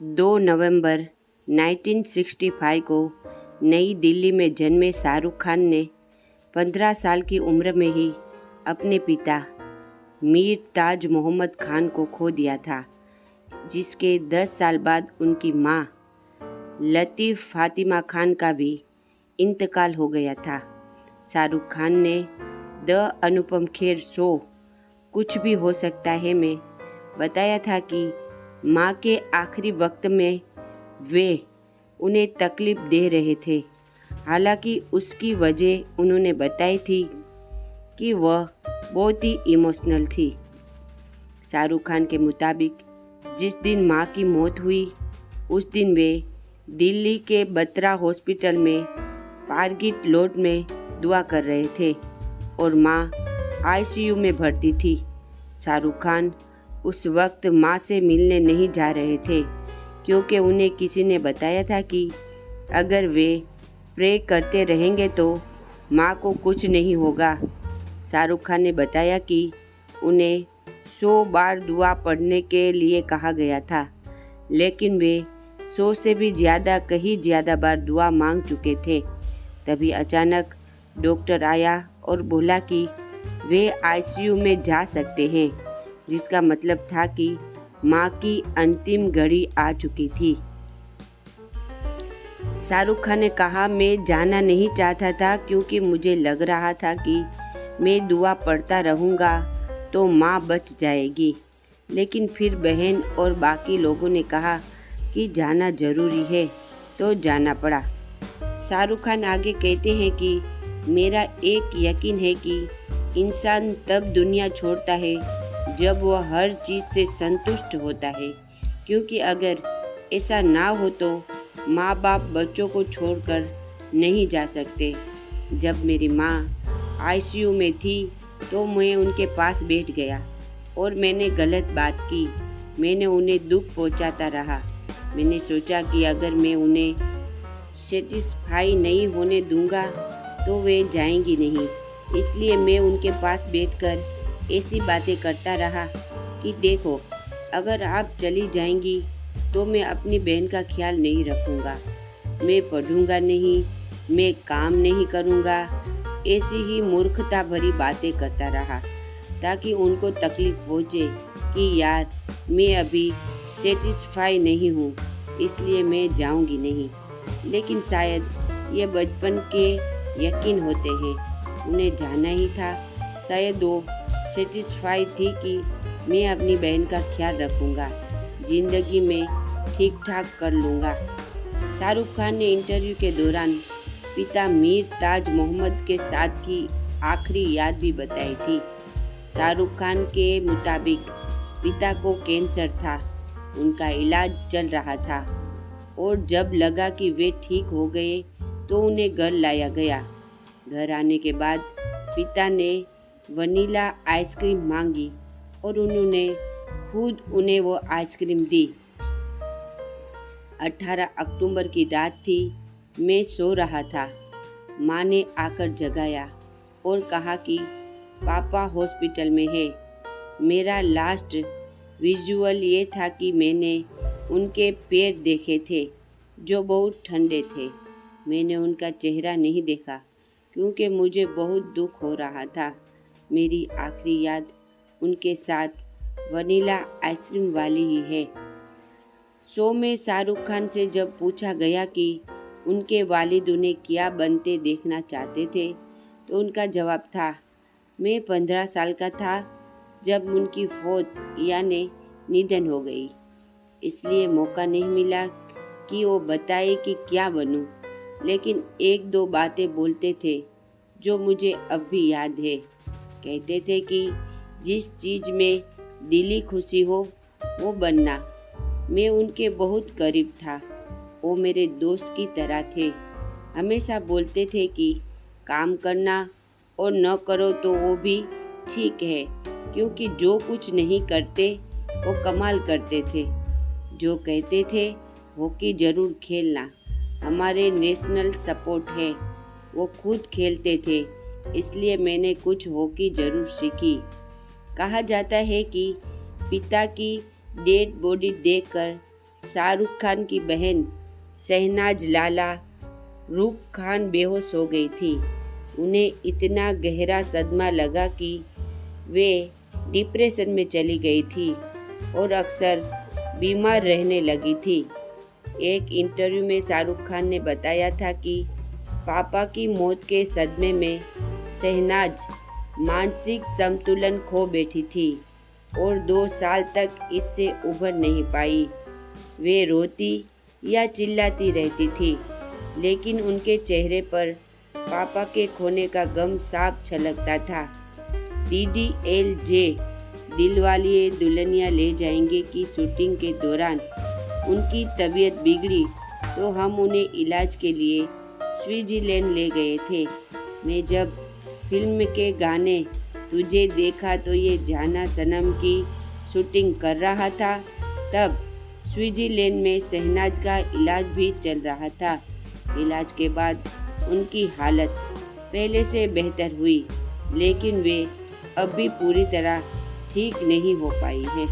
2 नवंबर 1965 को नई दिल्ली में जन्मे शाहरुख खान ने 15 साल की उम्र में ही अपने पिता मीर ताज मोहम्मद खान को खो दिया था, जिसके 10 साल बाद उनकी मां लतीफ़ फातिमा खान का भी इंतकाल हो गया था। शाहरुख खान ने द अनुपम खेर शो कुछ भी हो सकता है में बताया था कि माँ के आखिरी वक्त में वे उन्हें तकलीफ़ दे रहे थे। हालांकि उसकी वजह उन्होंने बताई थी कि वह बहुत ही इमोशनल थी। शाहरुख खान के मुताबिक जिस दिन माँ की मौत हुई उस दिन वे दिल्ली के बत्रा हॉस्पिटल में पारगिट लोड में दुआ कर रहे थे और माँ आईसीयू में भर्ती थी। शाहरुख खान उस वक्त माँ से मिलने नहीं जा रहे थे क्योंकि उन्हें किसी ने बताया था कि अगर वे प्रे करते रहेंगे तो माँ को कुछ नहीं होगा। शाहरुख खान ने बताया कि उन्हें 100 बार दुआ पढ़ने के लिए कहा गया था, लेकिन वे 100 से भी ज़्यादा कहीं ज़्यादा बार दुआ मांग चुके थे। तभी अचानक डॉक्टर आया और बोला कि वे आईसीयू में जा सकते हैं, जिसका मतलब था कि माँ की अंतिम घड़ी आ चुकी थी। शाहरुख खान ने कहा, मैं जाना नहीं चाहता था क्योंकि मुझे लग रहा था कि मैं दुआ पढ़ता रहूँगा तो माँ बच जाएगी, लेकिन फिर बहन और बाकी लोगों ने कहा कि जाना ज़रूरी है तो जाना पड़ा। शाहरुख खान आगे कहते हैं कि मेरा एक यकीन है कि इंसान तब दुनिया छोड़ता है जब वह हर चीज़ से संतुष्ट होता है, क्योंकि अगर ऐसा ना हो तो माँ बाप बच्चों को छोड़कर नहीं जा सकते। जब मेरी माँ आईसीयू में थी तो मैं उनके पास बैठ गया और मैंने गलत बात की। मैंने उन्हें दुख पहुँचाता रहा। मैंने सोचा कि अगर मैं उन्हें सेटिस्फाई नहीं होने दूंगा तो वे जाएंगी नहीं, इसलिए मैं उनके पास बैठकर ऐसी बातें करता रहा कि देखो, अगर आप चली जाएंगी तो मैं अपनी बहन का ख्याल नहीं रखूँगा, मैं पढ़ूँगा नहीं, मैं काम नहीं करूँगा। ऐसी ही मूर्खता भरी बातें करता रहा ताकि उनको तकलीफ पहुँचे कि यार मैं अभी सेटिस्फाई नहीं हूँ, इसलिए मैं जाऊँगी नहीं। लेकिन शायद ये बचपन के यकीन होते हैं, उन्हें जाना ही था। शायद वो सेटिस्फाई थी कि मैं अपनी बहन का ख्याल रखूँगा, ज़िंदगी में ठीक ठाक कर लूँगा। शाहरुख खान ने इंटरव्यू के दौरान पिता मीर ताज मोहम्मद के साथ की आखिरी याद भी बताई थी। शाहरुख खान के मुताबिक पिता को कैंसर था, उनका इलाज चल रहा था और जब लगा कि वे ठीक हो गए तो उन्हें घर लाया गया। घर आने के बाद पिता ने वनीला आइसक्रीम मांगी और उन्होंने खुद उन्हें वो आइसक्रीम दी। 18 अक्टूबर की रात थी, मैं सो रहा था। माँ ने आकर जगाया और कहा कि पापा हॉस्पिटल में है। मेरा लास्ट विजुअल ये था कि मैंने उनके पैर देखे थे जो बहुत ठंडे थे। मैंने उनका चेहरा नहीं देखा क्योंकि मुझे बहुत दुख हो रहा था। मेरी आखिरी याद उनके साथ वनीला आइसक्रीम वाली ही है। शो में शाहरुख खान से जब पूछा गया कि उनके वालिद उन्हें क्या बनते देखना चाहते थे तो उनका जवाब था, मैं 15 साल का था जब उनकी फौत यानी निधन हो गई, इसलिए मौका नहीं मिला कि वो बताए कि क्या बनूं, लेकिन 1-2 बातें बोलते थे जो मुझे अब भी याद है। कहते थे कि जिस चीज़ में दिली खुशी हो वो बनना। मैं उनके बहुत करीब था, वो मेरे दोस्त की तरह थे। हमेशा बोलते थे कि काम करना और न करो तो वो भी ठीक है, क्योंकि जो कुछ नहीं करते वो कमाल करते थे। जो कहते थे हॉकी ज़रूर खेलना, हमारे नेशनल सपोर्ट है। वो खुद खेलते थे, इसलिए मैंने कुछ हॉकी ज़रूर सीखी। कहा जाता है कि पिता की डेड बॉडी देखकर शाहरुख खान की बहन शहनाज लाला रूख खान बेहोश हो गई थी। उन्हें इतना गहरा सदमा लगा कि वे डिप्रेशन में चली गई थी और अक्सर बीमार रहने लगी थी। एक इंटरव्यू में शाहरुख खान ने बताया था कि पापा की मौत के सदमे में शहनाज मानसिक संतुलन खो बैठी थी और 2 साल तक इससे उभर नहीं पाई। वे रोती या चिल्लाती रहती थी, लेकिन उनके चेहरे पर पापा के खोने का गम साफ झलकता था। DDLJ दिलवाले दुल्हनिया ले जाएंगे की शूटिंग के दौरान उनकी तबीयत बिगड़ी तो हम उन्हें इलाज के लिए स्विट्जरलैंड ले गए थे। मैं जब फिल्म के गाने तुझे देखा तो ये जाना सनम की शूटिंग कर रहा था, तब स्विट्जरलैंड में शहनाज का इलाज भी चल रहा था। इलाज के बाद उनकी हालत पहले से बेहतर हुई, लेकिन वे अब भी पूरी तरह ठीक नहीं हो पाई है।